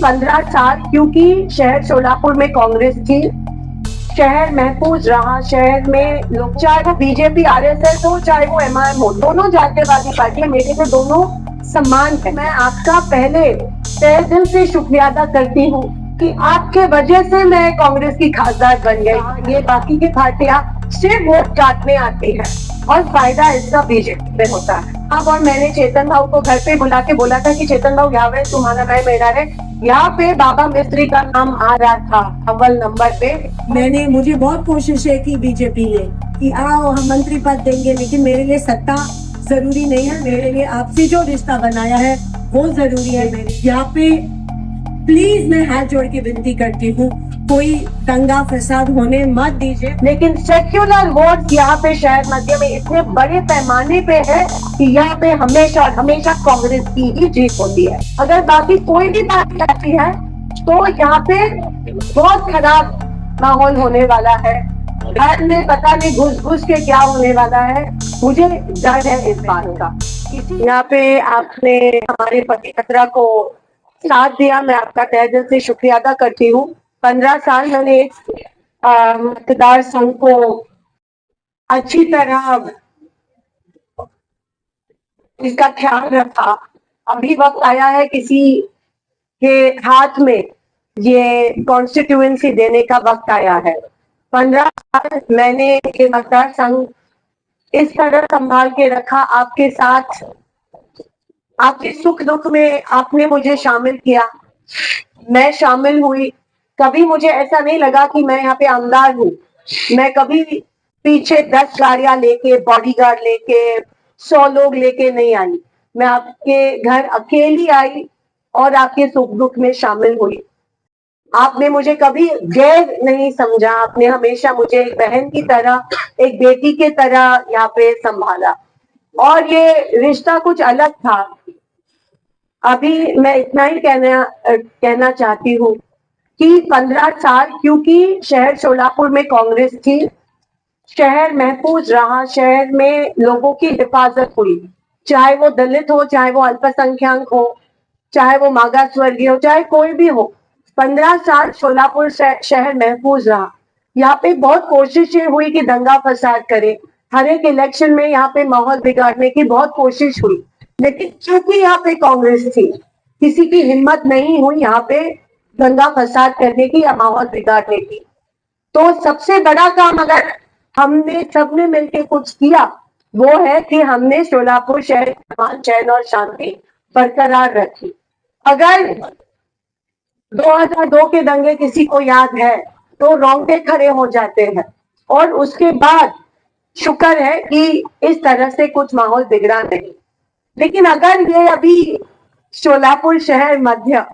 15 साल, क्योंकि शहर शोलापुर में कांग्रेस थी, शहर महफूज रहा। शहर में लोग, चाहे वो बीजेपी आरएसएस हो, चाहे वो एमआईएम हो, दोनों जातीयवादी पार्टियां मेरे लिए दोनों समान है। मैं आपका पहले तहे दिल से शुक्रिया अदा करती हूँ कि आपके वजह से मैं कांग्रेस की खासदार बन गई। ये बाकी की पार्टियां सिर्फ वोट काटने आती है और फायदा इसका बीजेपी में होता है। अब और मैंने चेतन भाऊ को घर पे बुला के बोला था कि चेतन भाऊ यहाँ पे तुम्हारा भाई मेरा है, यहाँ पे बाबा मिस्त्री का नाम आ रहा था अव्वल नंबर पे। मुझे बहुत कोशिशें की बीजेपी ने कि आओ हम मंत्री पद देंगे, लेकिन मेरे लिए सत्ता जरूरी नहीं है। मेरे लिए आपसे जो रिश्ता बनाया है वो जरूरी है। मेरे यहाँ पे प्लीज मैं हाथ जोड़ के विनती करती हूँ, कोई दंगा फसाद होने मत दीजिए। लेकिन सेक्युलर वोट यहाँ पे शहर मध्य में इतने बड़े पैमाने पे है कि यहाँ पे हमेशा हमेशा कांग्रेस की ही जीत होती है। अगर बाकी कोई भी पार्टी आती है तो यहाँ पे बहुत खराब माहौल होने वाला है। घर में पता नहीं घुस घुस के क्या होने वाला है, मुझे डर है इस बात का। यहाँ पे आपने हमारे पतियात्रा को साथ दिया, मैं आपका तहे दिल से शुक्रिया अदा करती हूँ। 15 साल मैंने एक मतदार संघ को अच्छी तरह इसका ख्याल रखा। अभी वक्त आया है किसी के हाथ में ये कॉन्स्टिट्यूएंसी देने का वक्त आया है। 15 साल मैंने ये मतदार संघ इस तरह संभाल के रखा, आपके साथ, आपके सुख दुख में आपने मुझे शामिल किया, मैं शामिल हुई। कभी मुझे ऐसा नहीं लगा कि मैं यहाँ पे आमदार हूँ। मैं कभी पीछे 10 गाड़ियां लेके, बॉडीगार्ड लेके, 100 लोग लेके नहीं आई। मैं आपके घर अकेली आई और आपके सुख दुख में शामिल हुई। आपने मुझे कभी गैर नहीं समझा, आपने हमेशा मुझे एक बहन की तरह, एक बेटी की तरह यहाँ पे संभाला और ये रिश्ता कुछ अलग था। अभी मैं इतना ही कहना चाहती हूँ कि 15 साल, क्योंकि शहर शोलापुर में कांग्रेस थी, शहर महफूज रहा। शहर में लोगों की हिफाजत हुई, चाहे वो दलित हो, चाहे वो अल्पसंख्यक हो, चाहे वो मागास वर्गीय हो, चाहे कोई भी हो। 15 साल शोलापुर शहर महफूज रहा। यहाँ पे बहुत कोशिशें हुई कि दंगा फसाद करे, हर एक इलेक्शन में यहाँ पे माहौल बिगाड़ने की बहुत कोशिश हुई, लेकिन क्योंकि यहाँ पे कांग्रेस थी, किसी की हिम्मत नहीं हुई यहाँ पे दंगा फसाद करने की या माहौल बिगाड़ने की। तो सबसे बड़ा काम अगर हमने सबने मिलकर कुछ किया वो है कि हमने शोलापुर शहर अमान, चैन और शांति बरकरार रखी। अगर 2002 के दंगे किसी को याद है तो रोंगटे खड़े हो जाते हैं, और उसके बाद शुक्र है कि इस तरह से कुछ माहौल बिगड़ा नहीं। लेकिन अगर ये अभी शोलापुर शहर मध्य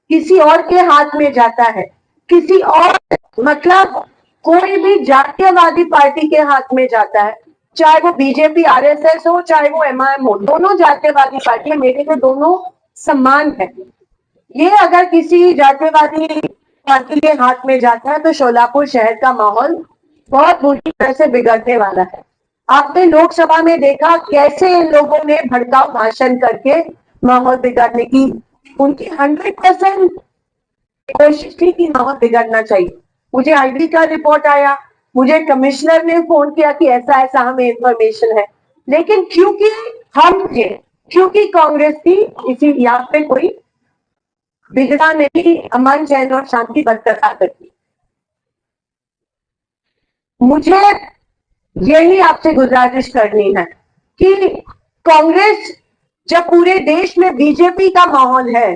किसी और के हाथ में जाता है, किसी और, मतलब कोई भी जातीयवादी पार्टी के हाथ में जाता है, चाहे वो बीजेपी आरएसएस हो, चाहे वो एमआईएम हो, दोनों जातीयवादी पार्टियां मेरे लिए दोनों समान है। ये अगर किसी जातीयवादी पार्टी के हाथ में जाता है तो शोलापुर शहर का माहौल बहुत बुरी तरह से बिगड़ने वाला है। आपने लोकसभा में देखा कैसे इन लोगों ने भड़काऊ भाषण करके माहौल बिगाड़ने की, उनकी 100% कोशिश थी कि माहौल बिगड़ना चाहिए। मुझे आईबी का रिपोर्ट आया, मुझे कमिश्नर ने फोन किया कि ऐसा ऐसा हमें इंफॉर्मेशन है, लेकिन क्योंकि हम थे, क्योंकि कांग्रेस थी, इसी यहाँ पे कोई बिगड़ा नहीं, अमन चैन और शांति बरकरार रखी। मुझे यही आपसे गुजारिश करनी है कि कांग्रेस, जब पूरे देश में बीजेपी का माहौल है,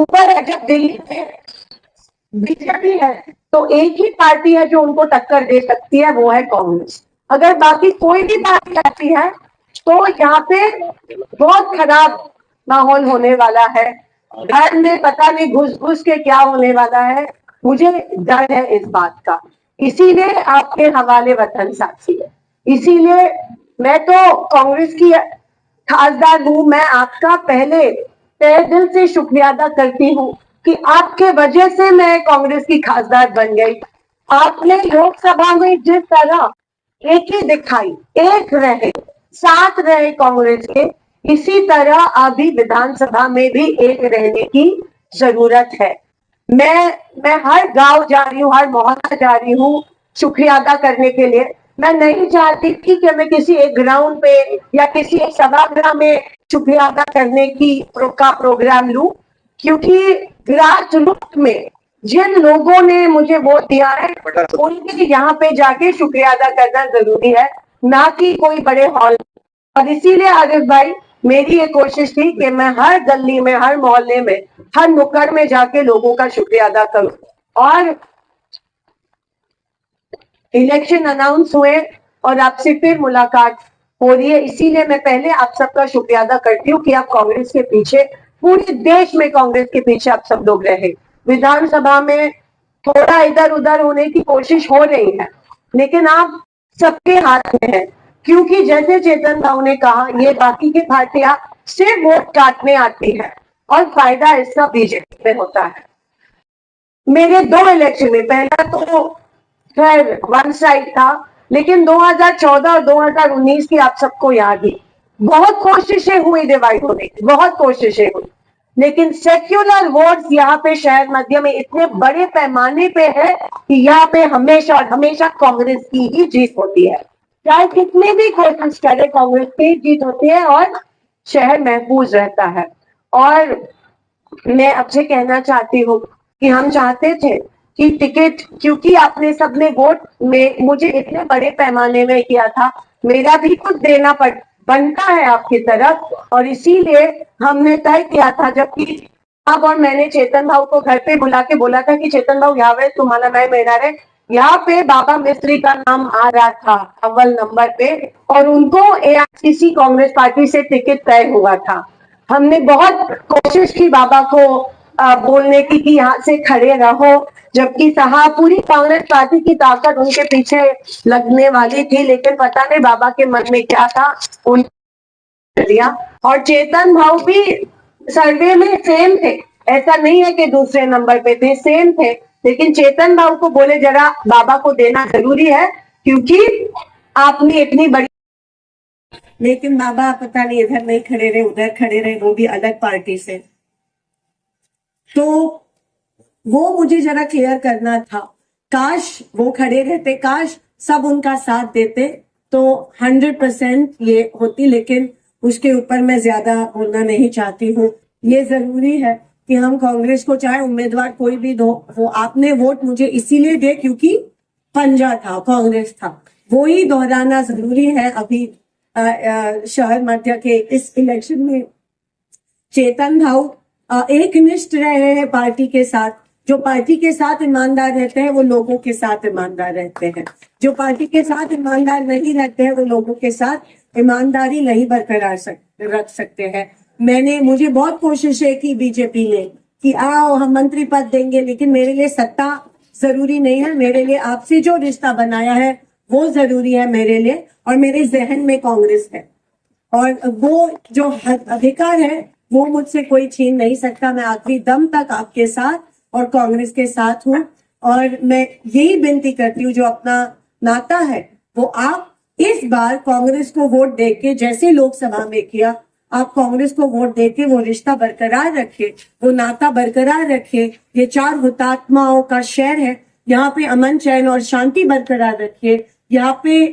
ऊपर जब दिल्ली में बीजेपी है, तो एक ही पार्टी है जो उनको टक्कर दे सकती है, वो है कांग्रेस। अगर बाकी कोई भी पार्टी आती है तो यहाँ पे बहुत खराब माहौल होने वाला है। घर में पता नहीं घुस घुस के क्या होने वाला है, मुझे डर है इस बात का। इसीलिए आपके हवाले वतन साथी है, इसीलिए मैं तो कांग्रेस की खासदार हूं। मैं आपका पहले तहे दिल से शुक्रिया अदा करती हूँ कि आपके वजह से मैं कांग्रेस की खासदार बन गई। आपने लोकसभा में जिस तरह एक ही दिखाई, एक रहे, साथ रहे कांग्रेस के, इसी तरह अभी विधानसभा में भी एक रहने की जरूरत है। मैं हर गांव जा रही हूँ, हर मोहल्ला जा रही हूँ शुक्रिया अदा करने के लिए। मैं नहीं चाहती थी कि मैं किसी एक ग्राउंड पे या किसी एक सभागृह में शुक्रिया अदा करने का प्रोग्राम लूं, क्योंकि ग्रास रूट में जिन लोगों ने मुझे वोट दिया है उनके यहाँ पे जाके शुक्रिया अदा करना जरूरी है, ना कि कोई बड़े हॉल। और इसीलिए आरिफ भाई, मेरी ये कोशिश थी कि मैं हर गली में, हर मोहल्ले में, हर नुक्कड़ में जाके लोगों का शुक्रिया अदा करूं। और इलेक्शन अनाउंस हुए और आपसे फिर मुलाकात हो रही है, इसीलिए मैं पहले आप सबका शुक्रिया अदा करती हूँ कि आप कांग्रेस के पीछे, पूरे देश में कांग्रेस के पीछे आप सब लोग रहे। विधानसभा में थोड़ा इधर उधर होने की कोशिश हो रही है, लेकिन आप सबके हाथ में है, क्योंकि जैसे चेतन भाव ने कहा, ये बाकी की पार्टियां सिर्फ वोट काटने आती है और फायदा इसका बीजेपी में होता है। मेरे 2 इलेक्शन में, पहला तो खैर वन साइड था, लेकिन 2014 और 2019 की आप सबको याद ही, बहुत कोशिशें हुई डिवाइड होने की, बहुत कोशिशें हुई, लेकिन सेक्युलर वोट्स यहाँ पे शहर मध्य में इतने बड़े पैमाने पे है कि यहाँ पे हमेशा और हमेशा कांग्रेस की ही जीत होती है। चाहे कितने भी कोशिश करे, कांग्रेस की जीत होती है और शहर महफूज रहता है। और मैं आपसे कहना चाहती हूँ कि हम चाहते थे कि टिकट, क्योंकि आपने सबने वोट में मुझे इतने बड़े पैमाने में किया था, मेरा भी कुछ देना बनता है आपकी तरफ, और इसीलिए हमने तय किया था, जबकि आप और मैंने चेतन भाव को घर पे बुला के बोला था कि चेतन भाव यावे तुम्हाला मैं मिळणार है, यहाँ पे बाबा मिस्त्री का नाम आ रहा था अव्वल नंबर पे, और उनको एआईसीसी कांग्रेस पार्टी से टिकट तय हुआ था। हमने बहुत कोशिश की बाबा को बोलने की कि यहाँ से खड़े रहो, जबकि साहब पूरी कांग्रेस पार्टी की ताकत उनके पीछे लगने वाली थी, लेकिन पता नहीं बाबा के मन में क्या था, उन दिया। और चेतन भाव भी सर्वे में सेम थे, ऐसा नहीं है कि दूसरे नंबर पे थे, सेम थे, लेकिन चेतन भाव को बोले जरा बाबा को देना जरूरी है, क्योंकि आपने इतनी बड़ी। लेकिन बाबा पता नहीं इधर नहीं खड़े रहे, उधर खड़े रहे, वो भी अलग पार्टी से। तो वो मुझे जरा क्लियर करना था, काश वो खड़े रहते, काश सब उनका साथ देते तो 100% ये होती, लेकिन उसके ऊपर मैं ज्यादा बोलना नहीं चाहती हूँ। ये जरूरी है कि हम कांग्रेस को, चाहे उम्मीदवार कोई भी दो, वो आपने वोट मुझे इसीलिए दे क्योंकि पंजा था, कांग्रेस था, वो ही दोहराना जरूरी है। अभी शहर मध्य के इस इलेक्शन में चेतन भाव एक निष्ठ रहे हैं पार्टी के साथ। जो पार्टी के साथ ईमानदार रहते हैं वो लोगों के साथ ईमानदार रहते हैं, जो पार्टी के साथ ईमानदार नहीं रहते हैं वो लोगों के साथ ईमानदारी नहीं बरकरार रख सकते हैं। मुझे बहुत कोशिशें की बीजेपी ने कि आओ हम मंत्री पद देंगे, लेकिन मेरे लिए सत्ता जरूरी नहीं है, मेरे लिए आपसे जो रिश्ता बनाया है वो जरूरी है मेरे लिए, और मेरे जहन में कांग्रेस है, और वो जो अधिकार है वो मुझसे कोई छीन नहीं सकता। मैं आखिरी दम तक आपके साथ और कांग्रेस के साथ हूँ, और मैं यही विनती करती हूँ, जो अपना नाता है वो आप इस बार कांग्रेस को वोट देके, जैसे लोकसभा में किया, आप कांग्रेस को वोट देके वो रिश्ता बरकरार रखे, वो नाता बरकरार रखे। ये 4 हुतात्माओं का शहर है, यहाँ पे अमन चैन और शांति बरकरार रखिए। यहाँ पे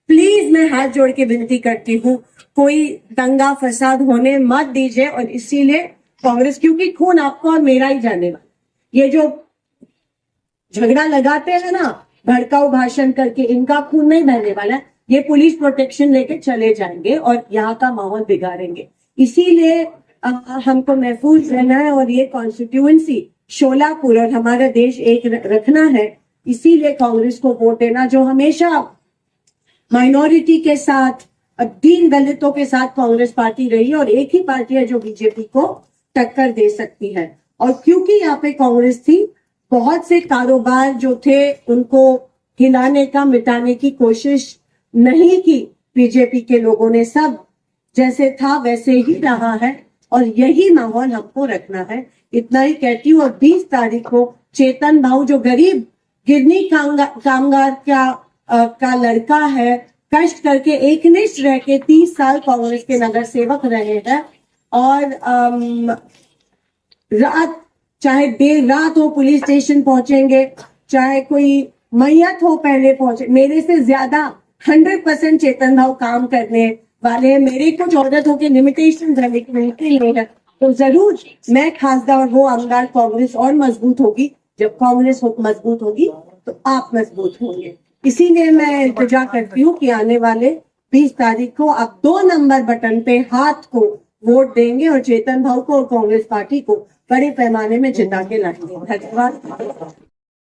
प्लीज मैं हाथ जोड़ के विनती करती हूँ, कोई दंगा फसाद होने मत दीजिए। और इसीलिए कांग्रेस, क्योंकि खून आपको और मेरा ही जाने वाला, ये जो झगड़ा लगाते हैं ना भड़काऊ भाषण करके, इनका खून नहीं बहने वाला, ये पुलिस प्रोटेक्शन लेके चले जाएंगे और यहाँ का माहौल बिगाड़ेंगे। इसीलिए हमको महफूज रहना है, और ये कॉन्स्टिट्यूएंसी शोलापुर और हमारा देश एक रखना है। इसीलिए कांग्रेस को वोट देना, जो हमेशा माइनॉरिटी के साथ, दीन दलितों के साथ कांग्रेस पार्टी रही है, और एक ही पार्टी है जो बीजेपी को टक्कर दे सकती है। और क्योंकि यहाँ पे कांग्रेस थी, बहुत से कारोबार जो थे उनको हिलाने का, मिटाने की कोशिश नहीं की बीजेपी के लोगों ने, सब जैसे था वैसे ही रहा है, और यही माहौल हमको रखना है। इतना ही कहती हूँ। और 20 तारीख को चेतन भाव, जो गरीब गिरनी कामगार का लड़का है, कष्ट करके एकनिष्ठ रह के 30 साल कांग्रेस के नगर सेवक रहे हैं, और रात, चाहे देर रात हो पुलिस स्टेशन पहुंचेंगे, चाहे कोई मैयत हो पहले पहुंचे। मेरे से ज्यादा 100% चेतन भाव काम करने वाले हैं। मेरे कुछ औरतों के लिमिटेशन है लेकिन उनके लिए है, तो जरूर मैं खासदार वो आमदार कांग्रेस और मजबूत होगी। जब कांग्रेस मजबूत होगी तो आप मजबूत होंगे। इसीलिए मैं इंतजार करती हूँ कि आने वाले 20 तारीख को आप 2 नंबर बटन पे हाथ को वोट देंगे और चेतन भाव को और कांग्रेस पार्टी को बड़े पैमाने में जिता के लाएंगे। धन्यवाद।